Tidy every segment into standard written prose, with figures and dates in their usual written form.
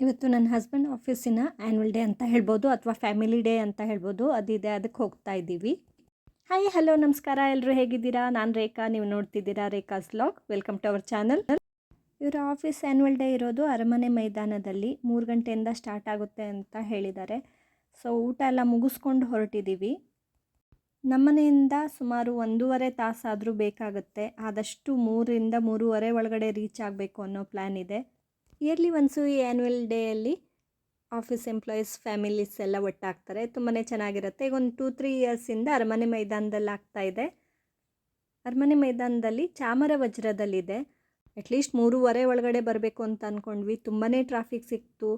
ಇವತ್ತು ನನ್ನ ಹಸ್ಬೆಂಡ್ ಆಫೀಸಿನ ಆ್ಯನ್ಯುವಲ್ ಡೇ ಅಂತ ಹೇಳ್ಬೋದು ಅಥವಾ ಫ್ಯಾಮಿಲಿ ಡೇ ಅಂತ ಹೇಳ್ಬೋದು. ಅದಿದೆ, ಅದಕ್ಕೆ ಹೋಗ್ತಾ ಇದ್ದೀವಿ. ಹಾಯ್, ಹಲೋ, ನಮಸ್ಕಾರ. ಎಲ್ಲರೂ ಹೇಗಿದ್ದೀರಾ? ನಾನು ರೇಖಾ, ನೀವು ನೋಡ್ತಿದ್ದೀರಾ Rekha's vlog. Welcome to our channel. ಇವರ ಆಫೀಸ್ ಆ್ಯನ್ಯುವಲ್ ಡೇ ಇರೋದು ಅರಮನೆ ಮೈದಾನದಲ್ಲಿ 3 ಗಂಟೆಯಿಂದ ಸ್ಟಾರ್ಟ್ ಆಗುತ್ತೆ ಅಂತ ಹೇಳಿದ್ದಾರೆ. ಸೊ ಊಟ ಎಲ್ಲ ಮುಗಿಸ್ಕೊಂಡು ಹೊರಟಿದ್ದೀವಿ. ನಮ್ಮನೆಯಿಂದ ಸುಮಾರು 1.5 ತಾಸಾದರೂ ಬೇಕಾಗುತ್ತೆ. ಆದಷ್ಟು 3ರಿಂದ 3:30 ಒಳಗಡೆ ರೀಚ್ ಆಗಬೇಕು ಅನ್ನೋ ಪ್ಲ್ಯಾನ್ ಇದೆ. ಇಯರ್ಲಿ ಒನ್ಸು ಈ ಆ್ಯನ್ಯುವಲ್ ಡೇಯಲ್ಲಿ ಆಫೀಸ್ ಎಂಪ್ಲಾಯೀಸ್ ಫ್ಯಾಮಿಲೀಸ್ ಎಲ್ಲ ಒಟ್ಟಾಗ್ತಾರೆ. ತುಂಬಾ ಚೆನ್ನಾಗಿರುತ್ತೆ. ಈಗ ಒಂದು 2-3 ಇಯರ್ಸಿಂದ ಅರಮನೆ ಮೈದಾನದಲ್ಲಿ ಆಗ್ತಾಯಿದೆ. ಅರಮನೆ ಮೈದಾನದಲ್ಲಿ ಚಾಮರ ವಜ್ರದಲ್ಲಿದೆ. ಅಟ್ಲೀಸ್ಟ್ 3:30 ಒಳಗಡೆ ಬರಬೇಕು ಅಂತ ಅಂದ್ಕೊಂಡ್ವಿ. ತುಂಬಾ ಟ್ರಾಫಿಕ್ ಸಿಕ್ತು.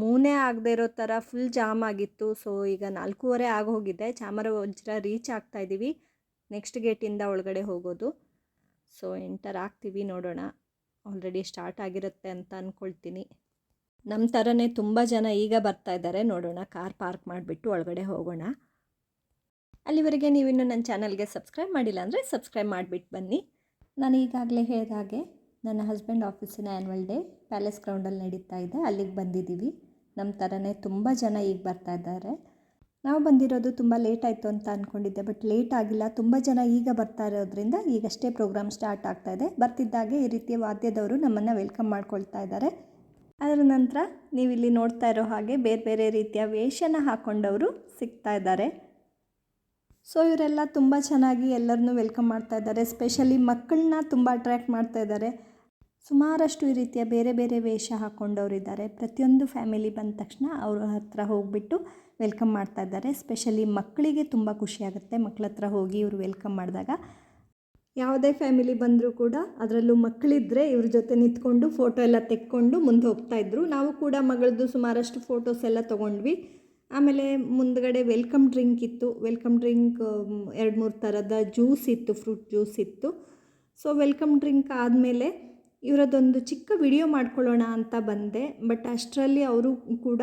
ಮೂನೇ ಆಗದೆ ಇರೋ ಥರ ಫುಲ್ ಜಾಮ್ ಆಗಿತ್ತು. ಸೊ ಈಗ 4:15 ಆಗೋಗಿದೆ. ಚಾಮರ ವಜ್ರ ರೀಚ್ ಆಗ್ತಾಯಿದ್ದೀವಿ. ನೆಕ್ಸ್ಟ್ ಗೇಟಿಂದ ಒಳಗಡೆ ಹೋಗೋದು. ಸೊ ಎಂಟರ್ ಆಗ್ತೀವಿ, ನೋಡೋಣ. ಆಲ್ರೆಡಿ ಸ್ಟಾರ್ಟ್ ಆಗಿರುತ್ತೆ ಅಂತ ಅಂದ್ಕೊಳ್ತೀನಿ. ನಮ್ಮ ಥರನೇ ತುಂಬ ಜನ ಈಗ ಬರ್ತಾ ಇದ್ದಾರೆ. ನೋಡೋಣ, ಕಾರ್ ಪಾರ್ಕ್ ಮಾಡಿಬಿಟ್ಟು ಒಳಗಡೆ ಹೋಗೋಣ. ಅಲ್ಲಿವರೆಗೆ ನೀವಿನ್ನೂ ನನ್ನ ಚಾನಲ್ಗೆ ಸಬ್ಸ್ಕ್ರೈಬ್ ಮಾಡಿಲ್ಲ ಅಂದರೆ ಸಬ್ಸ್ಕ್ರೈಬ್ ಮಾಡಿಬಿಟ್ಟು ಬನ್ನಿ. ನಾನು ಈಗಾಗಲೇ ಹೇಳಿದ ಹಾಗೆ ನನ್ನ ಹಸ್ಬೆಂಡ್ ಆಫೀಸಿನ ಆ್ಯನ್ಯುವಲ್ ಡೇ ಪ್ಯಾಲೇಸ್ ಗ್ರೌಂಡಲ್ಲಿ ನಡೀತಾ ಇದೆ. ಅಲ್ಲಿಗೆ ಬಂದಿದ್ದೀವಿ. ನಮ್ಮ ಥರನೇ ತುಂಬ ಜನ ಈಗ ಬರ್ತಾ ಇದ್ದಾರೆ. ನಾವು ಬಂದಿರೋದು ತುಂಬ ಲೇಟ್ ಆಯಿತು ಅಂತ ಅಂದ್ಕೊಂಡಿದ್ದೆ, ಬಟ್ ಲೇಟ್ ಆಗಿಲ್ಲ. ತುಂಬ ಜನ ಈಗ ಬರ್ತಾ ಇರೋದ್ರಿಂದ ಈಗಷ್ಟೇ ಪ್ರೋಗ್ರಾಮ್ ಸ್ಟಾರ್ಟ್ ಆಗ್ತಾಯಿದೆ. ಬರ್ತಿದ್ದಾಗೆ ಈ ರೀತಿಯ ವಾದ್ಯದವರು ನಮ್ಮನ್ನು ವೆಲ್ಕಮ್ ಮಾಡ್ಕೊಳ್ತಾ ಇದ್ದಾರೆ. ಅದರ ನಂತರ ನೀವಿಲ್ಲಿ ನೋಡ್ತಾ ಇರೋ ಹಾಗೆ ಬೇರೆ ಬೇರೆ ರೀತಿಯ ವೇಷನ ಹಾಕ್ಕೊಂಡವರು ಸಿಗ್ತಾ ಇದ್ದಾರೆ. ಸೊ ಇವರೆಲ್ಲ ತುಂಬ ಚೆನ್ನಾಗಿ ಎಲ್ಲರನ್ನೂ ವೆಲ್ಕಮ್ ಮಾಡ್ತಾ ಇದ್ದಾರೆ. ಸ್ಪೆಷಲಿ ಮಕ್ಕಳನ್ನ ತುಂಬ ಅಟ್ರ್ಯಾಕ್ಟ್ ಮಾಡ್ತಾ ಇದ್ದಾರೆ. ಸುಮಾರಷ್ಟು ಈ ರೀತಿಯ ಬೇರೆ ಬೇರೆ ವೇಷ ಹಾಕ್ಕೊಂಡವರಿದ್ದಾರೆ. ಪ್ರತಿಯೊಂದು ಫ್ಯಾಮಿಲಿ ಬಂದ ತಕ್ಷಣ ಅವ್ರ ಹತ್ರ ಹೋಗಿಬಿಟ್ಟು ವೆಲ್ಕಮ್ ಮಾಡ್ತಾ ಇದ್ದಾರೆ. ಸ್ಪೆಷಲಿ ಮಕ್ಕಳಿಗೆ ತುಂಬ ಖುಷಿಯಾಗುತ್ತೆ ಮಕ್ಕಳ ಹತ್ರ ಹೋಗಿ ಇವರು ವೆಲ್ಕಮ್ ಮಾಡಿದಾಗ. ಯಾವುದೇ ಫ್ಯಾಮಿಲಿ ಬಂದರೂ ಕೂಡ ಅದರಲ್ಲೂ ಮಕ್ಕಳಿದ್ದರೆ ಇವ್ರ ಜೊತೆ ನಿಂತ್ಕೊಂಡು ಫೋಟೋ ಎಲ್ಲ ತೆಕ್ಕೊಂಡು ಮುಂದೆ ಹೋಗ್ತಾಯಿದ್ರು. ನಾವು ಕೂಡ ಮಗಳದ್ದು ಸುಮಾರಷ್ಟು ಫೋಟೋಸ್ ಎಲ್ಲ ತೊಗೊಂಡ್ವಿ. ಆಮೇಲೆ ಮುಂದ್ಗಡೆ ವೆಲ್ಕಮ್ ಡ್ರಿಂಕ್ ಇತ್ತು. ವೆಲ್ಕಮ್ ಡ್ರಿಂಕ್ 2-3 ಥರದ ಜ್ಯೂಸ್ ಇತ್ತು, ಫ್ರೂಟ್ ಜ್ಯೂಸ್ ಇತ್ತು. ಸೊ ವೆಲ್ಕಮ್ ಡ್ರಿಂಕ್ ಆದಮೇಲೆ ಇವರದೊಂದು ಚಿಕ್ಕ ವಿಡಿಯೋ ಮಾಡ್ಕೊಳ್ಳೋಣ ಅಂತ ಬಂದೆ. ಬಟ್ ಅಷ್ಟರಲ್ಲಿ ಅವರು ಕೂಡ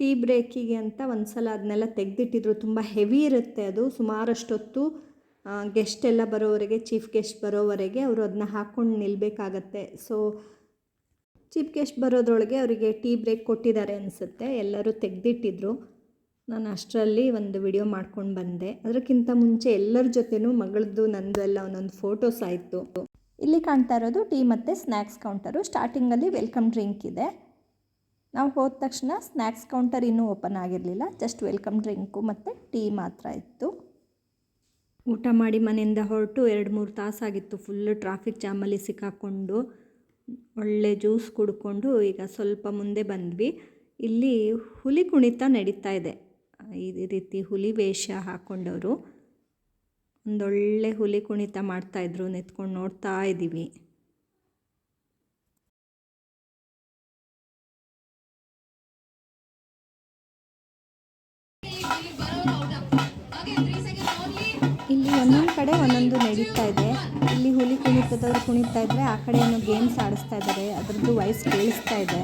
ಟೀ ಬ್ರೇಕಿಗೆ ಅಂತ ಒಂದು ಸಲ ಅದನ್ನೆಲ್ಲ ತೆಗೆದಿಟ್ಟಿದ್ರು. ತುಂಬ ಹೆವಿ ಇರುತ್ತೆ ಅದು. ಸುಮಾರಷ್ಟೊತ್ತು ಗೆಸ್ಟ್ ಎಲ್ಲ ಬರೋವರೆಗೆ, ಚೀಫ್ ಗೆಸ್ಟ್ ಬರೋವರೆಗೆ ಅವರು ಅದನ್ನ ಹಾಕ್ಕೊಂಡು ನಿಲ್ಲಬೇಕಾಗತ್ತೆ. ಸೊ ಚೀಫ್ ಗೆಸ್ಟ್ ಬರೋದ್ರೊಳಗೆ ಅವರಿಗೆ ಟೀ ಬ್ರೇಕ್ ಕೊಟ್ಟಿದ್ದಾರೆ ಅನಿಸುತ್ತೆ. ಎಲ್ಲರೂ ತೆಗೆದಿಟ್ಟಿದ್ರು. ನಾನು ಅಷ್ಟರಲ್ಲಿ ಒಂದು ವಿಡಿಯೋ ಮಾಡ್ಕೊಂಡು ಬಂದೆ. ಅದಕ್ಕಿಂತ ಮುಂಚೆ ಎಲ್ಲರ ಜೊತೆನೂ ಮಗಳದ್ದು ನಂದು ಎಲ್ಲ ಒಂದೊಂದು ಫೋಟೋಸ್ ಆಯಿತು. ಇಲ್ಲಿ ಕಾಣ್ತಾ ಇರೋದು ಟೀ ಮತ್ತು ಸ್ನ್ಯಾಕ್ಸ್ ಕೌಂಟರು. ಸ್ಟಾರ್ಟಿಂಗಲ್ಲಿ ವೆಲ್ಕಮ್ ಡ್ರಿಂಕ್ ಇದೆ. ನಾವು ಹೋದ ತಕ್ಷಣ ಸ್ನ್ಯಾಕ್ಸ್ ಕೌಂಟರ್ ಇನ್ನೂ ಓಪನ್ ಆಗಿರಲಿಲ್ಲ. ಜಸ್ಟ್ ವೆಲ್ಕಮ್ ಡ್ರಿಂಕು ಮತ್ತು ಟೀ ಮಾತ್ರ ಇತ್ತು. ಊಟ ಮಾಡಿ ಮನೆಯಿಂದ ಹೊರಟು 2-3 ತಾಸಾಗಿತ್ತು. ಫುಲ್ಲು ಟ್ರಾಫಿಕ್ ಜಾಮಲ್ಲಿ ಸಿಕ್ಕಾಕ್ಕೊಂಡು ಒಳ್ಳೆ ಜ್ಯೂಸ್ ಕುಡ್ಕೊಂಡು ಈಗ ಸ್ವಲ್ಪ ಮುಂದೆ ಬಂದ್ವಿ. ಇಲ್ಲಿ ಹುಲಿ ಕುಣಿತ ನಡೀತಾ ಇದೆ. ಈ ರೀತಿ ಹುಲಿ ವೇಷ ಹಾಕ್ಕೊಂಡವರು ಒಂದೊಳ್ಳೆ ಹುಲಿ ಕುಣಿತ ಮಾಡ್ತಾಯಿದ್ರು. ನಿಂತ್ಕೊಂಡು ನೋಡ್ತಾ ಇದ್ದೀವಿ. ಇಲ್ಲಿ ಒಂದೊಂದು ಕಡೆ ಒಂದೊಂದು ನಡೀತಾ ಇದೆ. ಇಲ್ಲಿ ಹುಲಿ ಕುಣಿತದವ್ರು ಕುಣಿತಾ ಇದ್ರೆ ಆ ಕಡೆ ಏನೋ ಗೇಮ್ಸ್ ಆಡಿಸ್ತಾ ಇದ್ದಾರೆ. ಅದರದ್ದು ವಾಯ್ಸ್ ಕೇಳಿಸ್ತಾ ಇದೆ.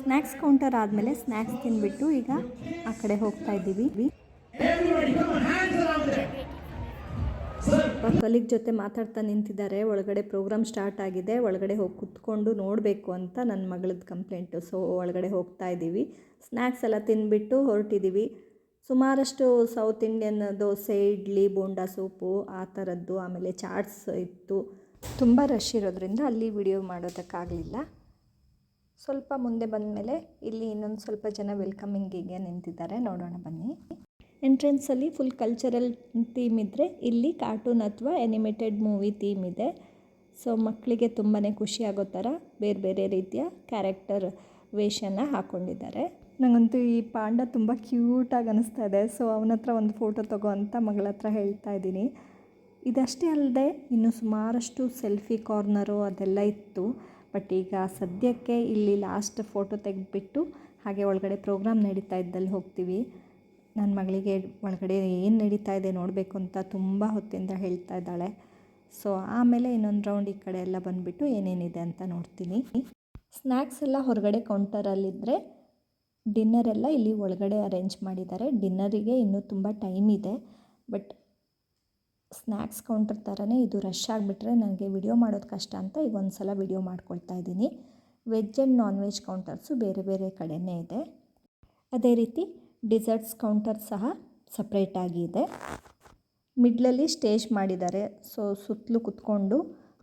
ಸ್ನ್ಯಾಕ್ಸ್ ಕೌಂಟರ್ ಆದಮೇಲೆ ಸ್ನ್ಯಾಕ್ಸ್ ತಿಂದ್ಬಿಟ್ಟು ಈಗ ಆ ಕಡೆ ಹೋಗ್ತಾ ಇದ್ದೀವಿ. ಕಲೀಗ್ ಜೊತೆ ಮಾತಾಡ್ತಾ ನಿಂತಿದ್ದಾರೆ. ಒಳಗಡೆ ಪ್ರೋಗ್ರಾಮ್ ಸ್ಟಾರ್ಟ್ ಆಗಿದೆ. ಒಳಗಡೆ ಹೋಗಿ ಕುತ್ಕೊಂಡು ನೋಡಬೇಕು ಅಂತ ನನ್ನ ಮಗಳದ್ದು ಕಂಪ್ಲೇಂಟು. ಸೊ ಒಳಗಡೆ ಹೋಗ್ತಾ ಇದ್ದೀವಿ. ಸ್ನ್ಯಾಕ್ಸ್ ಎಲ್ಲ ತಿಂದ್ಬಿಟ್ಟು ಹೊರಟಿದ್ದೀವಿ. ಸುಮಾರಷ್ಟು south Indian dosa, idli, bonda soup ಆ ಥರದ್ದು, ಆಮೇಲೆ ಚಾಟ್ಸ್ ಇತ್ತು. ತುಂಬ ರಶ್ ಇರೋದ್ರಿಂದ ಅಲ್ಲಿ ವಿಡಿಯೋ ಮಾಡೋದಕ್ಕಾಗಲಿಲ್ಲ. ಸ್ವಲ್ಪ ಮುಂದೆ ಬಂದಮೇಲೆ ಇಲ್ಲಿ ಇನ್ನೊಂದು ಸ್ವಲ್ಪ ಜನ ವೆಲ್ಕಮಿಂಗಿಗೆ ನಿಂತಿದ್ದಾರೆ. ನೋಡೋಣ ಬನ್ನಿ. ಎಂಟ್ರೆನ್ಸಲ್ಲಿ ಫುಲ್ ಕಲ್ಚರಲ್ ಥೀಮ್ ಇದ್ದರೆ ಇಲ್ಲಿ ಕಾರ್ಟೂನ್ ಅಥವಾ ಆ್ಯನಿಮೇಟೆಡ್ ಮೂವಿ ಥೀಮ್ ಇದೆ. ಸೊ ಮಕ್ಕಳಿಗೆ ತುಂಬಾ ಖುಷಿಯಾಗೋ ಥರ ಬೇರೆ ಬೇರೆ ರೀತಿಯ ಕ್ಯಾರೆಕ್ಟರ್ ವೇಷನ ಹಾಕ್ಕೊಂಡಿದ್ದಾರೆ. ನನಗಂತೂ ಈ ಪಾಂಡ ತುಂಬ ಕ್ಯೂಟಾಗಿ ಅನ್ನಿಸ್ತಾ ಇದೆ. ಸೊ ಅವನ ಹತ್ರ ಒಂದು ಫೋಟೋ ತಗೋ ಅಂತ ಮಗಳ ಹತ್ರ ಹೇಳ್ತಾ ಇದ್ದೀನಿ. ಇದಷ್ಟೇ ಅಲ್ಲದೆ ಇನ್ನೂ ಸುಮಾರಷ್ಟು ಸೆಲ್ಫಿ ಕಾರ್ನರು ಅದೆಲ್ಲ ಇತ್ತು. ಬಟ್ ಈಗ ಸದ್ಯಕ್ಕೆ ಇಲ್ಲಿ ಲಾಸ್ಟ್ ಫೋಟೋ ತೆಗೆದುಬಿಟ್ಟು ಹಾಗೆ ಒಳಗಡೆ ಪ್ರೋಗ್ರಾಮ್ ನಡೀತಾ ಇದ್ದಲ್ಲಿ ಹೋಗ್ತೀವಿ. ನನ್ನ ಮಗಳಿಗೆ ಒಳಗಡೆ ಏನು ನಡೀತಾ ಇದೆ ನೋಡಬೇಕು ಅಂತ ತುಂಬ ಹೊತ್ತಿಂದ ಹೇಳ್ತಾ ಇದ್ದಾಳೆ. ಸೊ ಆಮೇಲೆ ಇನ್ನೊಂದು ರೌಂಡ್ ಈ ಕಡೆ ಎಲ್ಲ ಬಂದುಬಿಟ್ಟು ಏನೇನಿದೆ ಅಂತ ನೋಡ್ತೀನಿ. ಸ್ನ್ಯಾಕ್ಸ್ ಎಲ್ಲ ಹೊರಗಡೆ ಕೌಂಟರಲ್ಲಿದ್ದರೆ ಡಿನ್ನರೆಲ್ಲ ಇಲ್ಲಿ ಒಳಗಡೆ ಅರೇಂಜ್ ಮಾಡಿದ್ದಾರೆ. ಡಿನ್ನರಿಗೆ ಇನ್ನೂ ತುಂಬ ಟೈಮ್ ಇದೆ. ಬಟ್ ಸ್ನ್ಯಾಕ್ಸ್ ಕೌಂಟರ್ ಥರನೇ ಇದು ರಶ್ ಆಗಿಬಿಟ್ರೆ ನನಗೆ ವಿಡಿಯೋ ಮಾಡೋದು ಕಷ್ಟ ಅಂತ ಈಗ ಒಂದು ಸಲ ವಿಡಿಯೋ ಮಾಡ್ಕೊಳ್ತಾ ಇದ್ದೀನಿ. Veg and non veg counters ಬೇರೆ ಬೇರೆ ಕಡೆಯೇ ಇದೆ. ಅದೇ ರೀತಿ ಡಿಸರ್ಟ್ಸ್ ಕೌಂಟರ್ ಸಹ ಸಪ್ರೇಟಾಗಿ ಇದೆ. ಮಿಡ್ಲಲ್ಲಿ ಸ್ಟೇಜ್ ಮಾಡಿದ್ದಾರೆ. ಸೊ ಸುತ್ತಲೂ ಕುತ್ಕೊಂಡು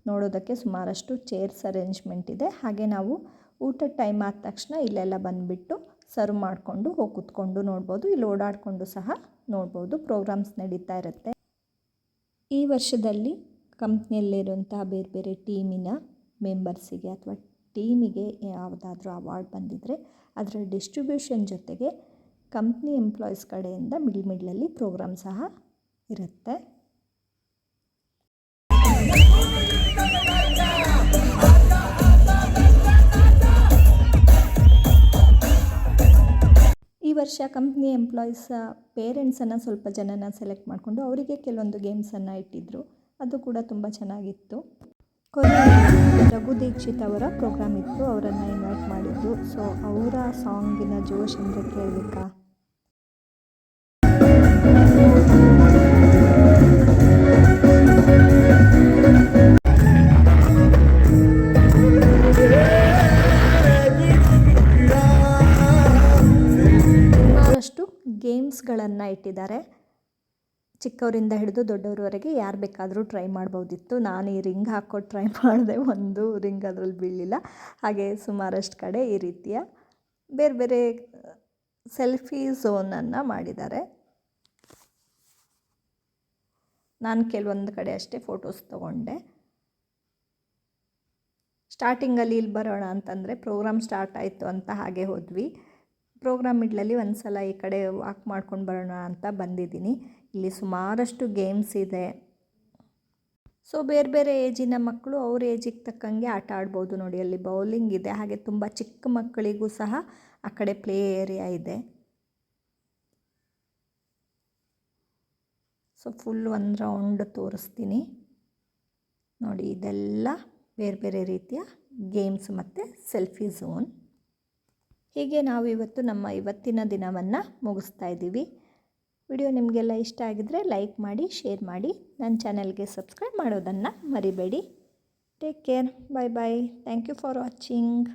ನೋಡೋದಕ್ಕೆ ಸುಮಾರಷ್ಟು ಚೇರ್ಸ್ ಅರೇಂಜ್ಮೆಂಟ್ ಇದೆ. ಹಾಗೆ ನಾವು ಊಟದ ಟೈಮ್ ಆದ ತಕ್ಷಣ ಇಲ್ಲೆಲ್ಲ ಬಂದುಬಿಟ್ಟು ಸರ್ವ್ ಮಾಡಿಕೊಂಡು ಹೋಗಿ ಕುತ್ಕೊಂಡು ನೋಡ್ಬೋದು. ಇಲ್ಲಿ ಓಡಾಡಿಕೊಂಡು ಸಹ ನೋಡ್ಬೋದು. ಪ್ರೋಗ್ರಾಮ್ಸ್ ನಡೀತಾ ಇರುತ್ತೆ. ಈ ವರ್ಷದಲ್ಲಿ ಕಂಪ್ನಿಯಲ್ಲಿರುವಂತಹ ಬೇರೆ ಬೇರೆ ಟೀಮಿನ ಮೆಂಬರ್ಸಿಗೆ ಅಥವಾ ಟೀಮಿಗೆ ಯಾವುದಾದ್ರೂ ಅವಾರ್ಡ್ ಬಂದಿದ್ದರೆ ಅದರ ಡಿಸ್ಟ್ರಿಬ್ಯೂಷನ್ ಜೊತೆಗೆ ಕಂಪ್ನಿ ಎಂಪ್ಲಾಯೀಸ್ ಕಡೆಯಿಂದ ಮಿಡ್ಲಲ್ಲಿ ಪ್ರೋಗ್ರಾಮ್ ಸಹ ಇರುತ್ತೆ. ಈ ವರ್ಷ ಕಂಪ್ನಿ ಎಂಪ್ಲಾಯೀಸ್ ಪೇರೆಂಟ್ಸನ್ನು ಸ್ವಲ್ಪ ಜನನ ಸೆಲೆಕ್ಟ್ ಮಾಡಿಕೊಂಡು ಅವರಿಗೆ ಕೆಲವೊಂದು ಗೇಮ್ಸನ್ನು ಇಟ್ಟಿದ್ದರು. ಅದು ಕೂಡ ತುಂಬ ಚೆನ್ನಾಗಿತ್ತು. ಕೊನೆಯಲ್ಲಿ ರಘು ದೀಕ್ಷಿತ್ ಅವರ ಪ್ರೋಗ್ರಾಮ್ ಇತ್ತು. ಅವರನ್ನು ಇನ್ವೈಟ್ ಮಾಡಿದ್ದು. ಸೊ ಅವರ ಸಾಂಗಿನ ಜೋಶ್ ಅಂದರೆ ಕೇಳಬೇಕಾ? ಸುಮಾರಷ್ಟು ಗೇಮ್ಸ್ಗಳನ್ನು ಇಟ್ಟಿದ್ದಾರೆ. ಚಿಕ್ಕವರಿಂದ ಹಿಡಿದು ದೊಡ್ಡವರವರೆಗೆ ಯಾರು ಬೇಕಾದರೂ ಟ್ರೈ ಮಾಡ್ಬೋದಿತ್ತು. ನಾನು ಈ ರಿಂಗ್ ಹಾಕ್ಕೊಂಡು ಟ್ರೈ ಮಾಡಿದೆ. ಒಂದು ರಿಂಗ್ ಅದರಲ್ಲಿ ಬೀಳಲಿಲ್ಲ. ಹಾಗೆ ಸುಮಾರಷ್ಟು ಕಡೆ ಈ ರೀತಿಯ ಬೇರೆ ಬೇರೆ ಸೆಲ್ಫಿ ಝೋನನ್ನು ಮಾಡಿದ್ದಾರೆ. ನಾನು ಕೆಲವೊಂದು ಕಡೆ ಅಷ್ಟೇ ಫೋಟೋಸ್ ತೊಗೊಂಡೆ. ಸ್ಟಾರ್ಟಿಂಗಲ್ಲಿ ಇಲ್ಲಿ ಬರೋಣ ಅಂತಂದರೆ ಪ್ರೋಗ್ರಾಮ್ ಸ್ಟಾರ್ಟ್ ಆಯಿತು ಅಂತ ಹಾಗೆ ಹೋದ್ವಿ. ಪ್ರೋಗ್ರಾಮ್ ಮಿಡ್ಲಲ್ಲಿ ಒಂದು ಸಲ ಈ ಕಡೆ ವಾಕ್ ಮಾಡ್ಕೊಂಡು ಬರೋಣ ಅಂತ ಬಂದಿದ್ದೀನಿ. ಇಲ್ಲಿ ಸುಮಾರಷ್ಟು ಗೇಮ್ಸ್ ಇದೆ. ಸೊ ಬೇರೆ ಬೇರೆ ಏಜಿನ ಮಕ್ಕಳು ಅವ್ರ ಏಜಿಗೆ ತಕ್ಕಂಗೆ ಆಟ ಆಡ್ಬೋದು. ನೋಡಿ, ಅಲ್ಲಿ ಬೌಲಿಂಗ್ ಇದೆ. ಹಾಗೆ ತುಂಬ ಚಿಕ್ಕ ಮಕ್ಕಳಿಗೂ ಸಹ ಆ ಕಡೆ ಪ್ಲೇ ಏರಿಯಾ ಇದೆ. ಸೊ ಫುಲ್ ಒಂದು ರೌಂಡ್ ತೋರಿಸ್ತೀನಿ ನೋಡಿ. ಇದೆಲ್ಲ ಬೇರೆ ಬೇರೆ ರೀತಿಯ ಗೇಮ್ಸ್ ಮತ್ತು ಸೆಲ್ಫಿ ಝೋನ್. ಹೀಗೆ ನಾವು ಇವತ್ತು ನಮ್ಮ ಇವತ್ತಿನ ದಿನವನ್ನು ಮುಗಿಸ್ತಾ ಇದ್ದೀವಿ. ವಿಡಿಯೋ ನಿಮಗೆಲ್ಲ ಇಷ್ಟ ಆಗಿದ್ದರೆ ಲೈಕ್ ಮಾಡಿ, ಶೇರ್ ಮಾಡಿ, ನನ್ನ ಚಾನಲ್ಗೆ ಸಬ್ಸ್ಕ್ರೈಬ್ ಮಾಡೋದನ್ನು ಮರಿಬೇಡಿ. Take care. Bye bye. Thank you for watching.